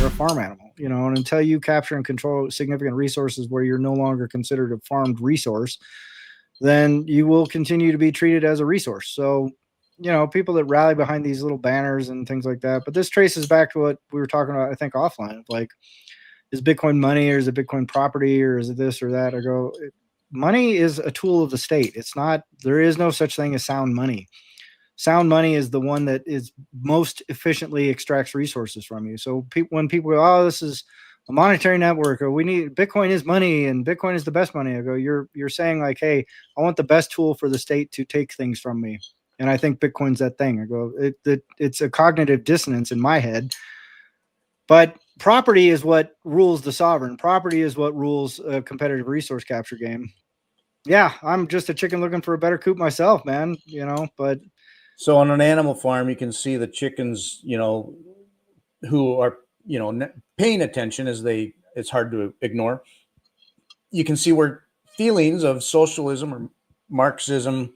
a farm animal, you know, and until you capture and control significant resources where you're no longer considered a farmed resource, then you will continue to be treated as a resource. So, you know, people that rally behind these little banners and things like that. But this traces back to what we were talking about, I think, offline, of like, is Bitcoin money, or is it Bitcoin property, or is it this or that? I go, money is a tool of the state. It's not, there is no such thing as sound money. Sound money is the one that is most efficiently extracts resources from you. So when people go, oh, this is a monetary network, or we need Bitcoin is money and Bitcoin is the best money. I go, you're saying like, hey, I want the best tool for the state to take things from me. And I think Bitcoin's that thing. I go, it's a cognitive dissonance in my head. But property is what rules the sovereign. Property is what rules a competitive resource capture game. Yeah, I'm just a chicken looking for a better coop myself, man. You know, but so on an animal farm, you can see the chickens, you know, who are, you know, paying attention it's hard to ignore. You can see where feelings of socialism or Marxism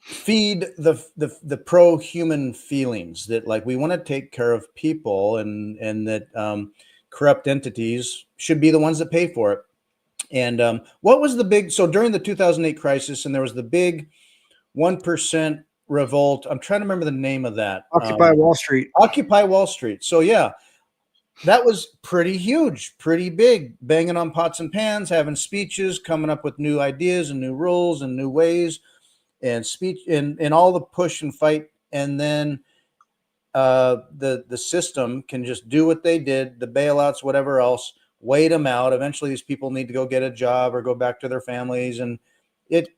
feed the pro-human feelings that like we want to take care of people and that corrupt entities should be the ones that pay for it. And what was the big, so during the 2008 crisis, and there was the big 1% revolt. I'm trying to remember the name of that. Occupy Wall Street. Occupy Wall Street. So yeah, that was pretty huge, pretty big, banging on pots and pans, having speeches, coming up with new ideas and new rules and new ways and speech and all the push and fight. And then the system can just do what they did, the bailouts, whatever else, wait them out. Eventually these people need to go get a job or go back to their families, and it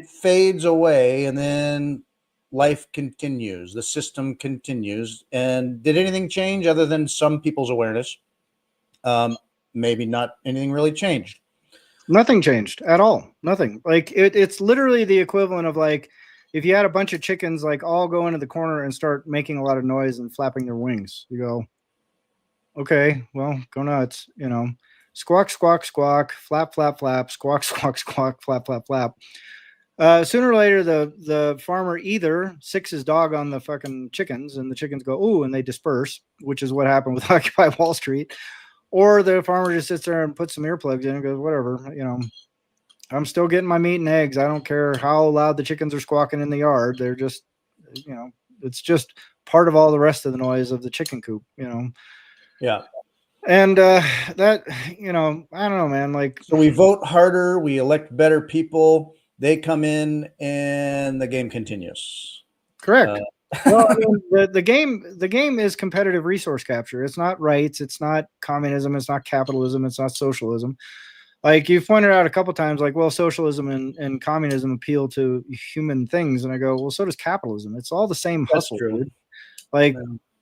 fades away, and then life continues, the system continues. And did anything change other than some people's awareness? Maybe not anything really changed. Nothing changed at all. Nothing. Like it's literally the equivalent of like if you had a bunch of chickens like all go into the corner and start making a lot of noise and flapping their wings. You go, okay, well, go nuts, you know. Squawk, squawk, squawk, flap, flap, flap, squawk, squawk, squawk, flap, flap, flap. Sooner or later, the farmer either sicks his dog on the fucking chickens and the chickens go, ooh, and they disperse, which is what happened with Occupy Wall Street. Or the farmer just sits there and puts some earplugs in and goes, whatever, you know, I'm still getting my meat and eggs. I don't care how loud the chickens are squawking in the yard. They're just, you know, it's just part of all the rest of the noise of the chicken coop, you know? Yeah. And that, you know, I don't know, man. Like, so we vote harder, we elect better people, they come in, and the game continues. Correct. Well, I mean, the game is competitive resource capture. It's not rights. It's not communism. It's not capitalism. It's not socialism. Like you've pointed out a couple times, like, well, socialism and communism appeal to human things, and I go, well, so does capitalism. It's all the same hustle. Dude. Like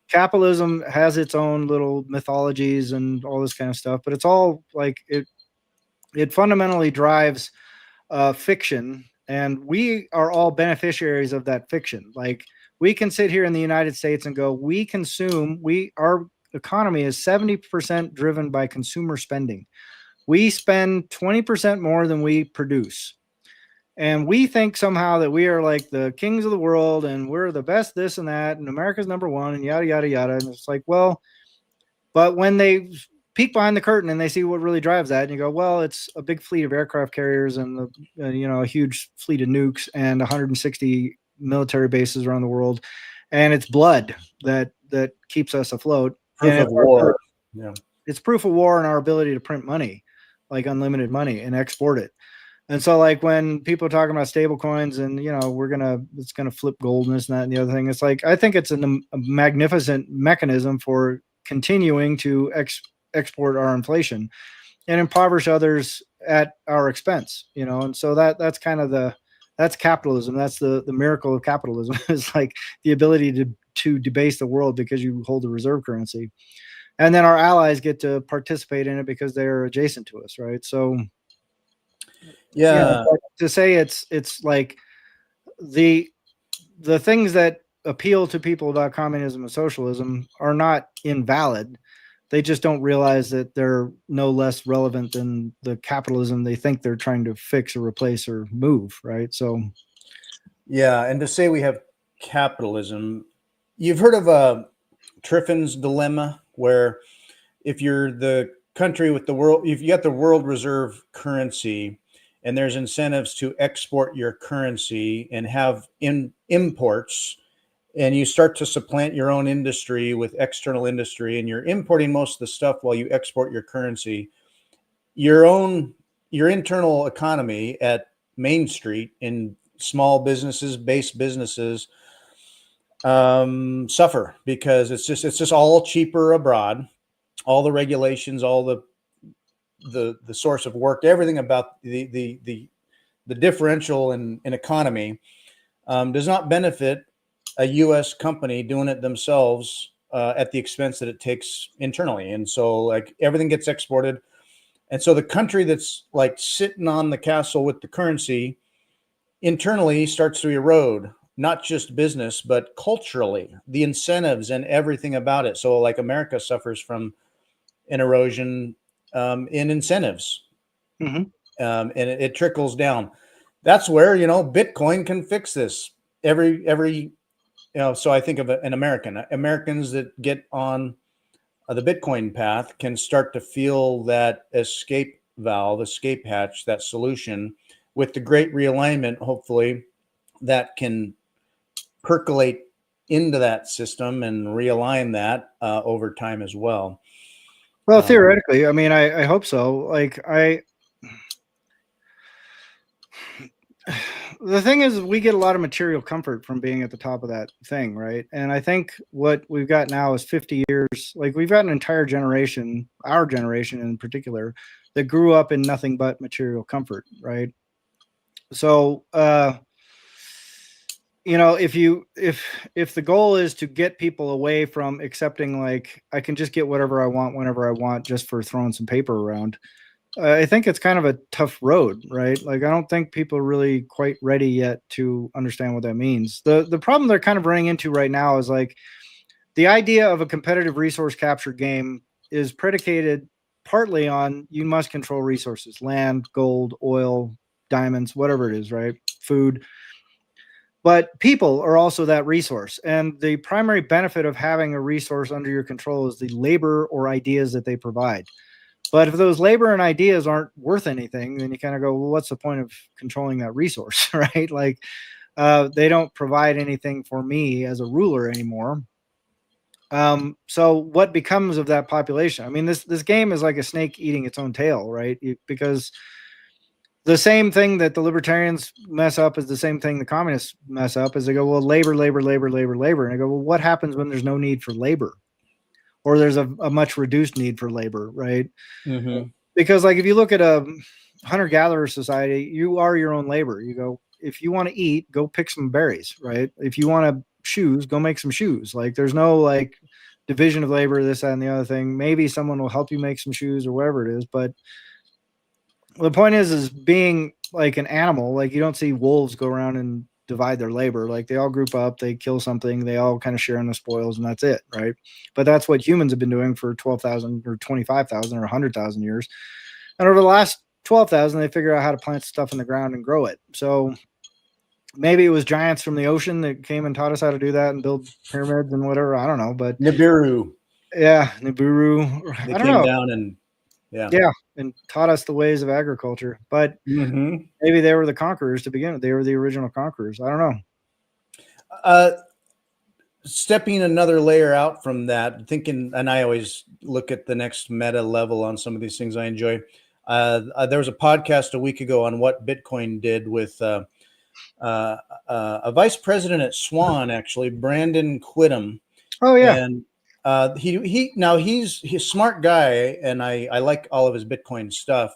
capitalism has its own little mythologies and all this kind of stuff, but it's all like it fundamentally drives fiction, and we are all beneficiaries of that fiction. Like we can sit here in the United States and go, our economy is 70% driven by consumer spending. We spend 20% more than we produce. And we think somehow that we are like the kings of the world and we're the best this and that, and America's number one and yada, yada, yada. And it's like, well, but when they peek behind the curtain and they see what really drives that, and you go, well, it's a big fleet of aircraft carriers and you know, a huge fleet of nukes and 160 military bases around the world, and it's blood that keeps us afloat. Proof of war. Yeah, it's proof of war and our ability to print money, like unlimited money, and export it. And so, like when people are talking about stable coins and, you know, it's gonna flip gold and this and that and the other thing, it's like I think it's a magnificent mechanism for continuing to export our inflation and impoverish others at our expense, you know. And so that's kind of that's capitalism. That's the miracle of capitalism is like the ability to debase the world because you hold the reserve currency, and then our allies get to participate in it because they're adjacent to us, right? So yeah, you know, to say it's like the things that appeal to people about communism and socialism are not invalid. They just don't realize that they're no less relevant than the capitalism they think they're trying to fix or replace or move, right? So yeah, and to say we have capitalism, you've heard of Triffin's dilemma, where if you're the country with the world, if you got the world reserve currency, and there's incentives to export your currency and have imports, and you start to supplant your own industry with external industry, and you're importing most of the stuff while you export your currency, your internal economy at Main Street in small businesses, base businesses, suffer because it's just all cheaper abroad. All the regulations, all the source of work, everything about the differential in economy does not benefit a U.S. company doing it themselves at the expense that it takes internally. And so like everything gets exported. And so the country that's like sitting on the castle with the currency internally starts to erode, not just business, but culturally, the incentives and everything about it. So like America suffers from an erosion in incentives, Mm-hmm. and it trickles down. That's where, Bitcoin can fix this. So I think of an Americans that get on the Bitcoin path can start to feel that escape valve, escape hatch, that solution with the great realignment, hopefully, that can percolate into that system and realign that over time as well. Well, theoretically, I mean, I hope so. Like the thing is, we get a lot of material comfort from being at the top of that thing, right? And I think what we've got now is 50 years. Like we've got an entire generation, our generation in particular, that grew up in nothing but material comfort, right? So, if the goal is to get people away from accepting like I can just get whatever I want whenever I want just for throwing some paper around, I think it's kind of a tough road, right? Like I don't think people are really quite ready yet to understand what that means. The problem they're kind of running into right now is like the idea of a competitive resource capture game is predicated partly on you must control resources, land, gold, oil, diamonds, whatever it is, right? Food. But people are also that resource. And the primary benefit of having a resource under your control is the labor or ideas that they provide. But if those labor and ideas aren't worth anything, then you kind of go, well, what's the point of controlling that resource, right? Like they don't provide anything for me as a ruler anymore. So what becomes of that population? I mean, this game is like a snake eating its own tail, right? Because the same thing that the libertarians mess up is the same thing the communists mess up. Is they go, well, labor, labor, labor, labor, labor, and I go, well, what happens when there's no need for labor, or there's a much reduced need for labor, right? Mm-hmm. Because like if you look at a hunter-gatherer society, you are your own labor. You go, if you want to eat, go pick some berries, right? If you want to shoes, go make some shoes. Like there's no like division of labor, this, that, and the other thing. Maybe someone will help you make some shoes or whatever it is, but the point is being like an animal. Like you don't see wolves go around and divide their labor. Like they all group up, they kill something, they all kind of share in the spoils, and that's it, right? But that's what humans have been doing for 12,000 or 25,000 or 100,000 years. And over the last 12,000, they figure out how to plant stuff in the ground and grow it. So maybe it was giants from the ocean that came and taught us how to do that and build pyramids and whatever. I don't know, but Nibiru. yeah, Nibiru. They I don't came know. down and Yeah, and taught us the ways of agriculture. But mm-hmm. maybe they were the conquerors to begin with. They were the original conquerors. I don't know. Stepping another layer out from that, thinking, and I always look at the next meta level on some of these things I enjoy. There was a podcast a week ago on what Bitcoin did with a vice president at Swan, actually, Brandon Quittem. Oh yeah. And he's a smart guy, and I like all of his Bitcoin stuff.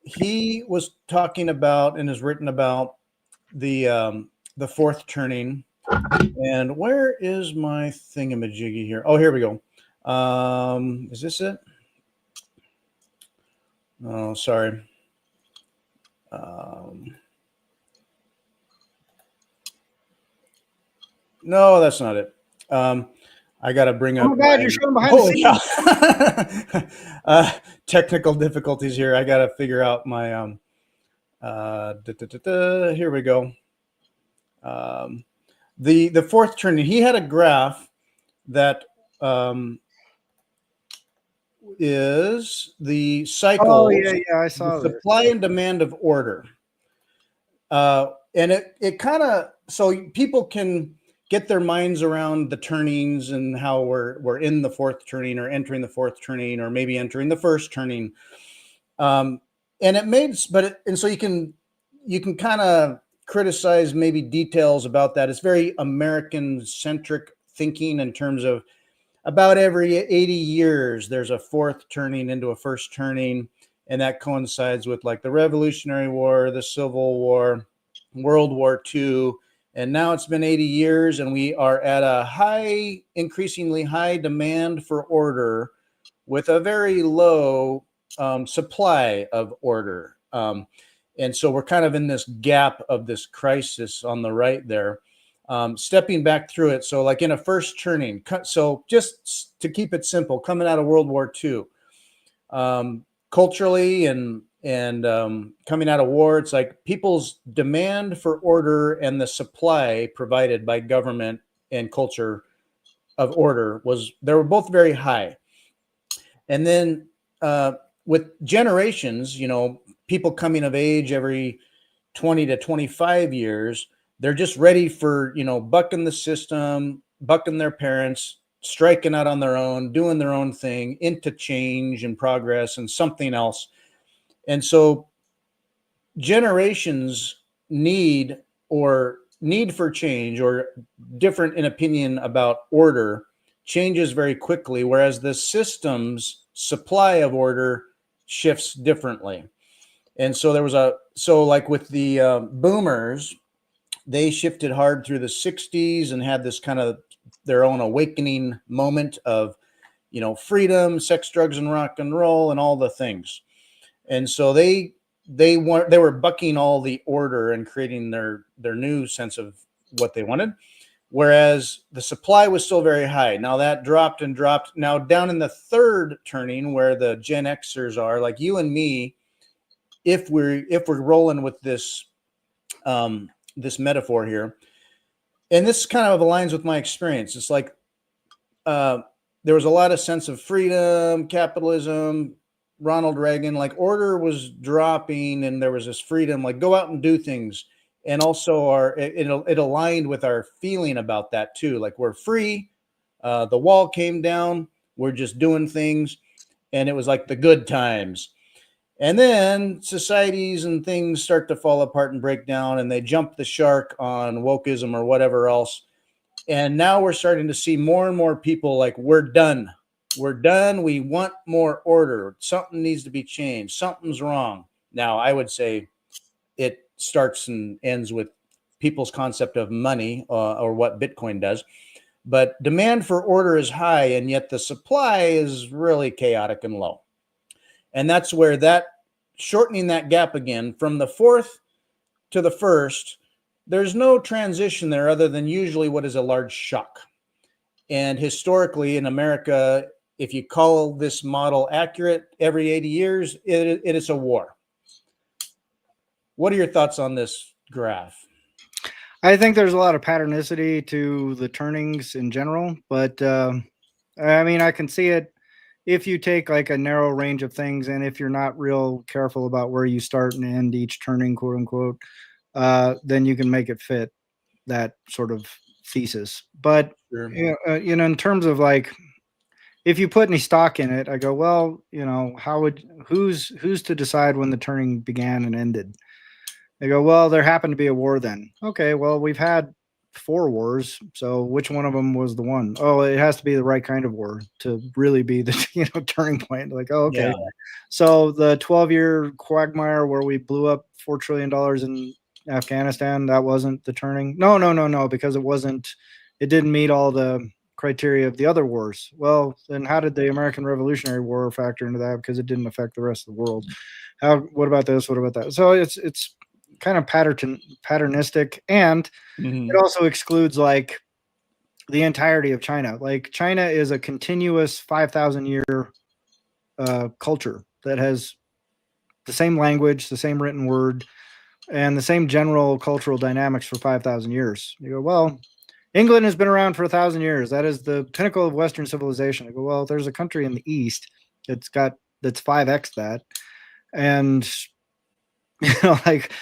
He was talking about and has written about the fourth turning. And where is my thingamajiggy here? Oh, here we go. Is this it? Oh, sorry. No, that's not it. I got to bring up. Oh God, you're showing behind the scenes. Yeah. Technical difficulties here. I got to figure out my. Here we go. The fourth turning. He had a graph that is the Oh yeah, cycles, yeah, I the saw this. supply and demand of order. And it kind of, so people can get their minds around the turnings and how we're in the fourth turning or entering the fourth turning or maybe entering the first turning. And it made, and so you can kind of criticize maybe details about that. It's very American centric thinking in terms of about every 80 years, there's a fourth turning into a first turning. And that coincides with like the Revolutionary War, the Civil War, World War II. And now it's been 80 years and we are at a increasingly high demand for order with a very low supply of order. And so we're kind of in this gap of this crisis on the right there. Stepping back through it. So like in a first turning, so just to keep it simple, coming out of World War II, culturally and coming out of war, it's like people's demand for order and the supply provided by government and culture of order they were both very high. And then with generations, people coming of age every 20 to 25 years, they're just ready for, bucking the system, bucking their parents, striking out on their own, doing their own thing, into change and progress and something else. And so generations need for change or different in opinion about order changes very quickly, whereas the system's supply of order shifts differently. And so like with the boomers, they shifted hard through the 60s and had this kind of their own awakening moment of, freedom, sex, drugs, and rock and roll and all the things. And so they were bucking all the order and creating their new sense of what they wanted. Whereas the supply was still very high. Now that dropped and dropped. Now down in the third turning where the Gen Xers are, like you and me, if we're rolling with this this metaphor here, and this kind of aligns with my experience. It's like there was a lot of sense of freedom, capitalism, Ronald Reagan, like order was dropping, and there was this freedom, like go out and do things. And also it aligned with our feeling about that too. Like we're free. The wall came down. We're just doing things. And it was like the good times. And then societies and things start to fall apart and break down, and they jump the shark on wokeism or whatever else. And now we're starting to see more and more people like, we're done. We're done. We want more order. Something needs to be changed. Something's wrong. Now, I would say it starts and ends with people's concept of money or what Bitcoin does. But demand for order is high, and yet the supply is really chaotic and low. And that's where that shortening that gap again from the fourth to the first, there's no transition there other than usually what is a large shock. And historically in America, if you call this model accurate every 80 years, it is a war. What are your thoughts on this graph? I think there's a lot of patternicity to the turnings in general, but I mean, I can see it if you take like a narrow range of things, and if you're not real careful about where you start and end each turning, quote unquote, then you can make it fit that sort of thesis. But Sure. in terms of like, if you put any stock in it, I go, well, who's to decide when the turning began and ended? They go, well, there happened to be a war then. Okay, well, we've had 4 wars, so which one of them was the one? Oh, it has to be the right kind of war to really be the turning point. Like, oh, okay. Yeah. So the 12-year quagmire where we blew up $4 trillion in Afghanistan, that wasn't the turning. No, because it didn't meet all the criteria of the other wars. Well, then how did the American Revolutionary War factor into that? Because it didn't affect the rest of the world. What about this? What about that? So it's kind of patternistic, and it also excludes like the entirety of China. Like China is a continuous 5,000 year culture that has the same language, the same written word, and the same general cultural dynamics for 5,000 years. You go, well, England has been around for 1,000 years. That is the pinnacle of Western civilization. I go, well, there's a country in the East That's 5x that. And like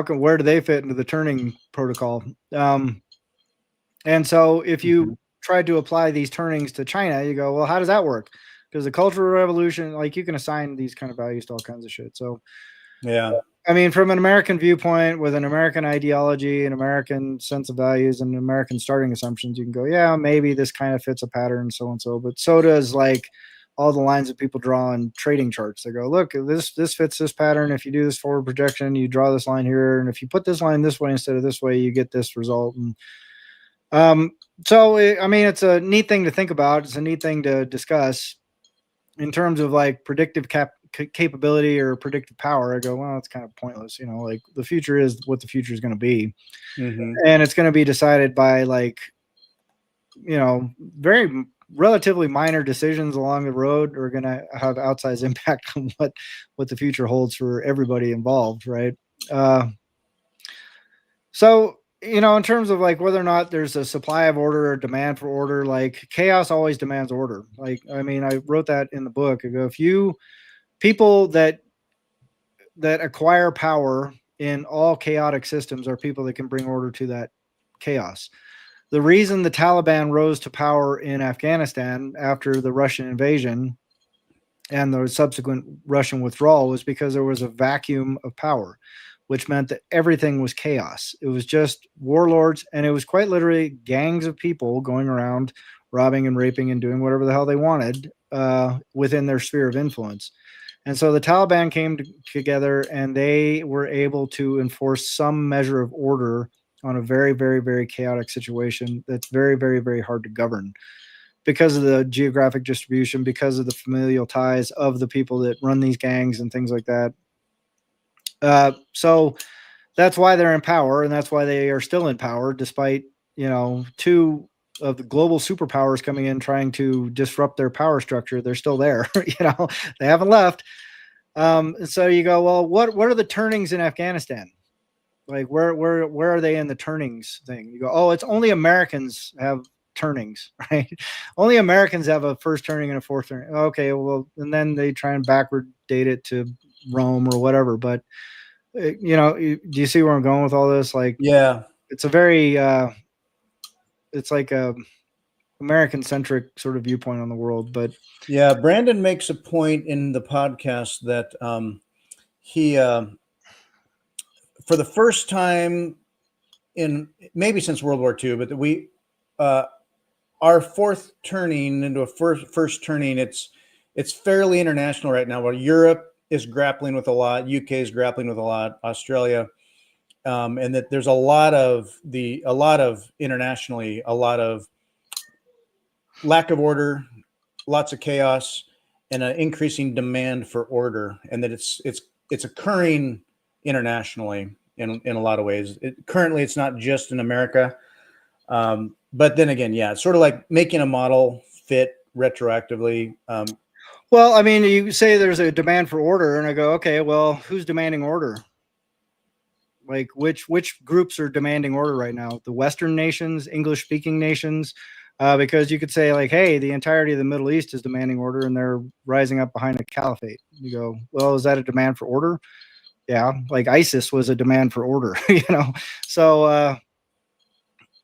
where do they fit into the turning protocol? And so if you tried to apply these turnings to China, you go, well, how does that work? Because the Cultural Revolution, like you can assign these kind of values to all kinds of shit. So yeah, I mean, from an American viewpoint, with an American ideology, an American sense of values, and American starting assumptions, you can go, yeah, maybe this kind of fits a pattern, so and so. But so does like all the lines that people draw on trading charts. They go, look, this fits this pattern. If you do this forward projection, you draw this line here, and if you put this line this way instead of this way, you get this result. And so I mean, it's a neat thing to think about. It's a neat thing to discuss in terms of like predictive capability or predictive power. I go, well, it's kind of pointless. Like the future is what the future is going to be. And it's going to be decided by like, very relatively minor decisions along the road are going to have outsized impact on what the future holds for everybody involved. Right. So, in terms of like whether or not there's a supply of order or demand for order, like chaos always demands order. Like, I mean, I wrote that in the book. I go, people that acquire power in all chaotic systems are people that can bring order to that chaos. The reason the Taliban rose to power in Afghanistan after the Russian invasion and the subsequent Russian withdrawal was because there was a vacuum of power, which meant that everything was chaos. It was just warlords, and it was quite literally gangs of people going around robbing and raping and doing whatever the hell they wanted within their sphere of influence. And so the Taliban came together, and they were able to enforce some measure of order on a very, very, very chaotic situation that's very, very, very hard to govern because of the geographic distribution, because of the familial ties of the people that run these gangs and things like that. So that's why they're in power, and that's why they are still in power, despite, two of the global superpowers coming in trying to disrupt their power structure. They're still there. They haven't left. And so you go, well, what are the turnings in Afghanistan? Like where are they in the turnings thing? You go, oh, it's only Americans have turnings, right? Only Americans have a first turning and a fourth turning. Okay, well, and then they try and backward date it to Rome or whatever. But do you see where I'm going with all this? Like, yeah, it's a very it's like a American centric sort of viewpoint on the world. But yeah. Brandon makes a point in the podcast that he, for the first time in maybe since World War II, but we, our fourth turning into a first turning, it's fairly international right now. Where Europe is grappling with a lot, UK is grappling with a lot, Australia, and that there's a lot of internationally, a lot of lack of order, lots of chaos, and an increasing demand for order, and that it's occurring internationally in a lot of ways. Currently, it's not just in America, but then again, yeah, it's sort of like making a model fit retroactively. Well, I mean, you say there's a demand for order, and I go, okay, well, who's demanding order? Like which groups are demanding order right now? The Western nations, English speaking nations, because you could say like, hey, the entirety of the Middle East is demanding order, and they're rising up behind a caliphate. You go, well, is that a demand for order? Yeah, like ISIS was a demand for order, So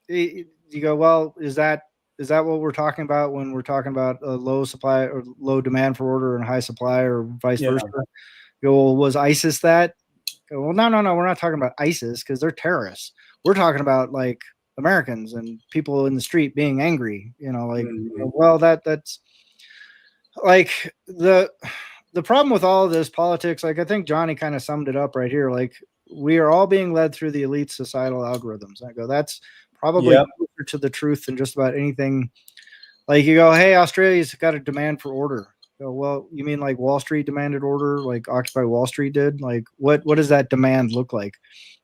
you go, well, is that what we're talking about when we're talking about a low supply or low demand for order and high supply, or vice versa? You go, well, was ISIS that? Well, no, we're not talking about ISIS because they're terrorists. We're talking about like Americans and people in the street being angry. Well, that's like the problem with all of this politics. Like I think Johnny kind of summed it up right here. Like we are all being led through the elite societal algorithms. I go, that's probably closer to the truth than just about anything. Like you go, hey, Australia's got a demand for order. Well, you mean like Wall Street demanded order, like Occupy Wall Street did? Like what does that demand look like?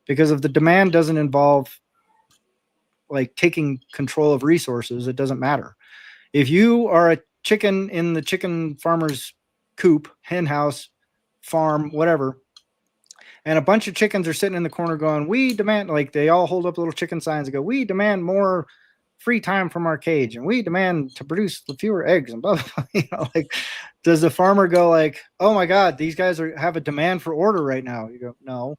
Because if the demand doesn't involve like taking control of resources, it doesn't matter. If you are a chicken in the chicken farmer's coop, hen house, farm, whatever, and a bunch of chickens are sitting in the corner going, we demand, like they all hold up little chicken signs and go, we demand more free time from our cage, and we demand to produce fewer eggs and blah, blah, blah. You know, like, does the farmer go like, oh my God, these guys have a demand for order right now? You go, no.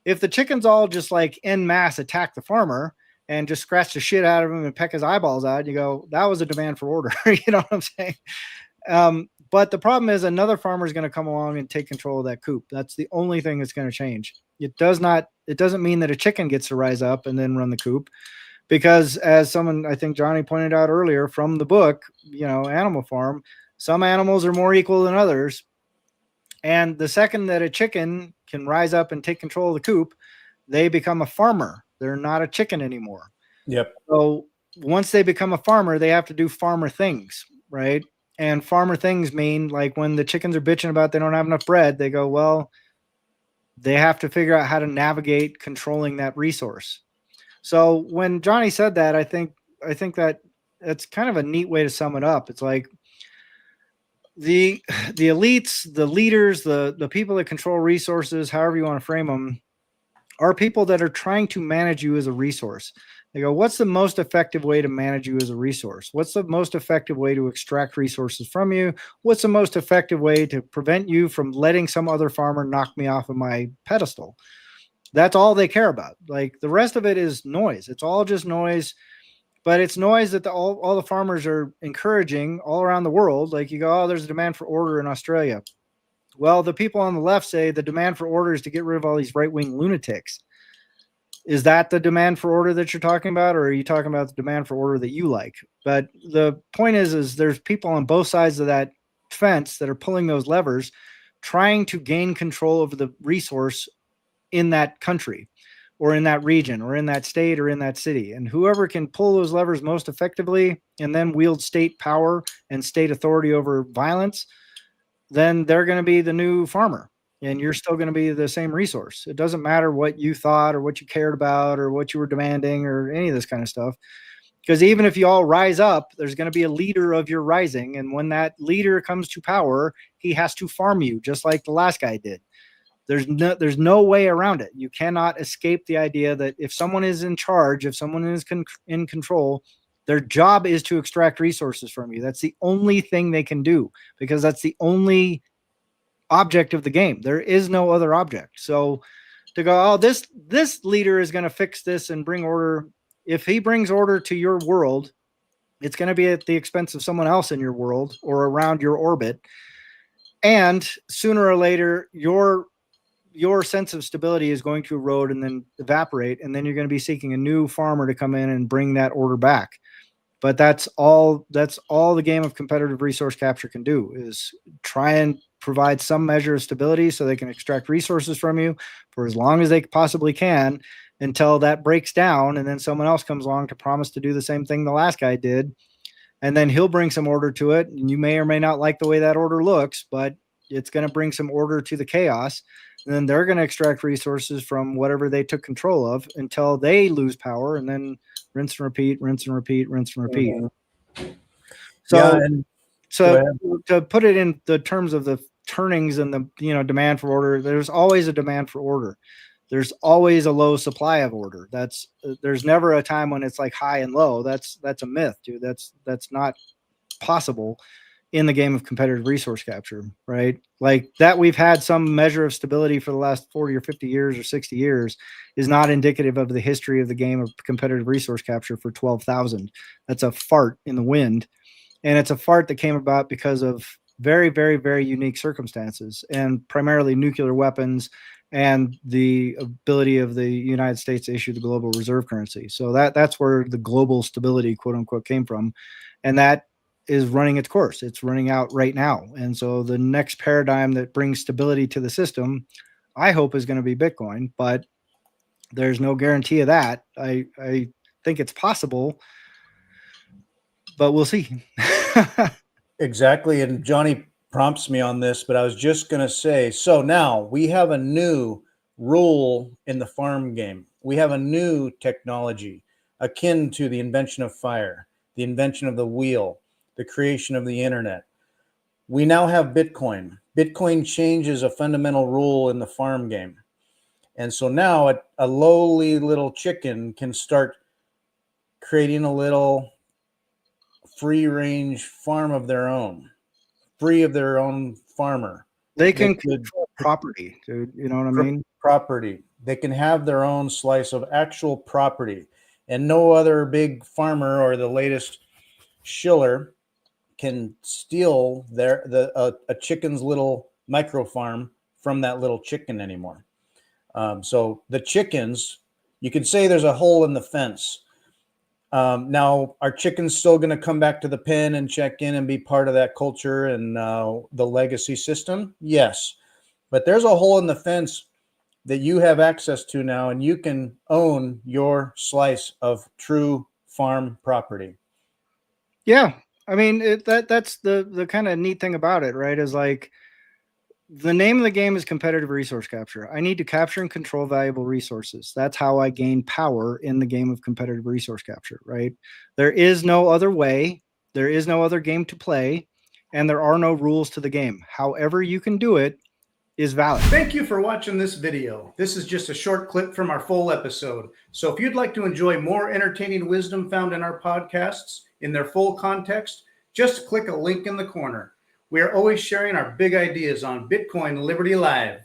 If the chickens all just like en masse attack the farmer and just scratch the shit out of him and peck his eyeballs out, you go, that was a demand for order. You know what I'm saying? But the problem is another farmer is going to come along and take control of that coop. That's the only thing that's going to change. It doesn't mean that a chicken gets to rise up and then run the coop, because as someone, I think Johnny pointed out earlier from the book, Animal Farm, some animals are more equal than others. And the second that a chicken can rise up and take control of the coop, they become a farmer. They're not a chicken anymore. Yep. So once they become a farmer, they have to do farmer things, right? And farmer things mean, like, when the chickens are bitching about they don't have enough bread, they go, well, they have to figure out how to navigate controlling that resource. So when Johnny said that, I think that it's kind of a neat way to sum it up. It's like the elites, the leaders, the people that control resources, however you want to frame them, are people that are trying to manage you as a resource. They go, what's the most effective way to manage you as a resource? What's the most effective way to extract resources from you? What's the most effective way to prevent you from letting some other farmer knock me off of my pedestal? That's all they care about. Like, the rest of it is noise. It's all just noise, but it's noise that all the farmers are encouraging all around the world. Like, you go, oh, there's a demand for order in Australia. Well, the people on the left say the demand for order is to get rid of all these right-wing lunatics. Is that the demand for order that you're talking about, or are you talking about the demand for order that you like? But the point is there's people on both sides of that fence that are pulling those levers, trying to gain control over the resource in that country or in that region or in that state or in that city. And whoever can pull those levers most effectively and then wield state power and state authority over violence, then they're going to be the new farmer. And you're still going to be the same resource. It doesn't matter what you thought or what you cared about or what you were demanding or any of this kind of stuff. Because even if you all rise up, there's going to be a leader of your rising. And when that leader comes to power, he has to farm you, just like the last guy did. There's no way around it. You cannot escape the idea that if someone is in charge, if someone is in control, their job is to extract resources from you. That's the only thing they can do, because that's the only object of the game. There is no other object. So to go, oh, this leader is going to fix this and bring order. If he brings order to your world, it's going to be at the expense of someone else in your world or around your orbit. And sooner or later, your sense of stability is going to erode and then evaporate. And then you're going to be seeking a new farmer to come in and bring that order back. But that's all the game of competitive resource capture can do, is try and provide some measure of stability so they can extract resources from you for as long as they possibly can, until that breaks down. And then someone else comes along to promise to do the same thing the last guy did. And then he'll bring some order to it. And you may or may not like the way that order looks, but it's going to bring some order to the chaos. And then they're going to extract resources from whatever they took control of until they lose power, and then rinse and repeat, rinse and repeat, rinse and repeat. Mm-hmm. So to put it in the terms of the turnings and the demand for order, there's always a demand for order. There's always a low supply of order. There's never a time when it's like high and low. That's a myth, dude. That's not possible in the game of competitive resource capture, right? Like, that we've had some measure of stability for the last 40 or 50 years or 60 years is not indicative of the history of the game of competitive resource capture for 12,000. That's a fart in the wind. And it's a fart that came about because of very, very, very unique circumstances, and primarily nuclear weapons and the ability of the United States to issue the global reserve currency. So that's where the global stability, quote unquote, came from. And that is running its course. It's running out right now. And so the next paradigm that brings stability to the system, I hope, is going to be Bitcoin, but there's no guarantee of that. I think it's possible, but we'll see. Exactly. And Johnny prompts me on this, but I was just going to say, so now we have a new rule in the farm game. We have a new technology akin to the invention of fire, the invention of the wheel, the creation of the internet. We now have Bitcoin. Bitcoin changes a fundamental rule in the farm game. And so now a lowly little chicken can start creating a little free range farm of their own, free of their own farmer. They They can could control property, dude. You know what I mean? property. They can have their own slice of actual property, and no other big farmer or the latest shiller can steal a chicken's little micro farm from that little chicken anymore. So the chickens, you can say there's a hole in the fence. Now, are chickens still going to come back to the pen and check in and be part of that culture and the legacy system? Yes. But there's a hole in the fence that you have access to now, and you can own your slice of true farm property. Yeah. I mean, that's the kind of neat thing about it, right? Is like the name of the game is competitive resource capture. I need to capture and control valuable resources. That's how I gain power in the game of competitive resource capture, right? There is no other way. There is no other game to play, and there are no rules to the game. However you can do it is valid. Thank you for watching this video. This is just a short clip from our full episode. So if you'd like to enjoy more entertaining wisdom found in our podcasts in their full context, just click a link in the corner. We are always sharing our big ideas on Bitcoin Liberty Live.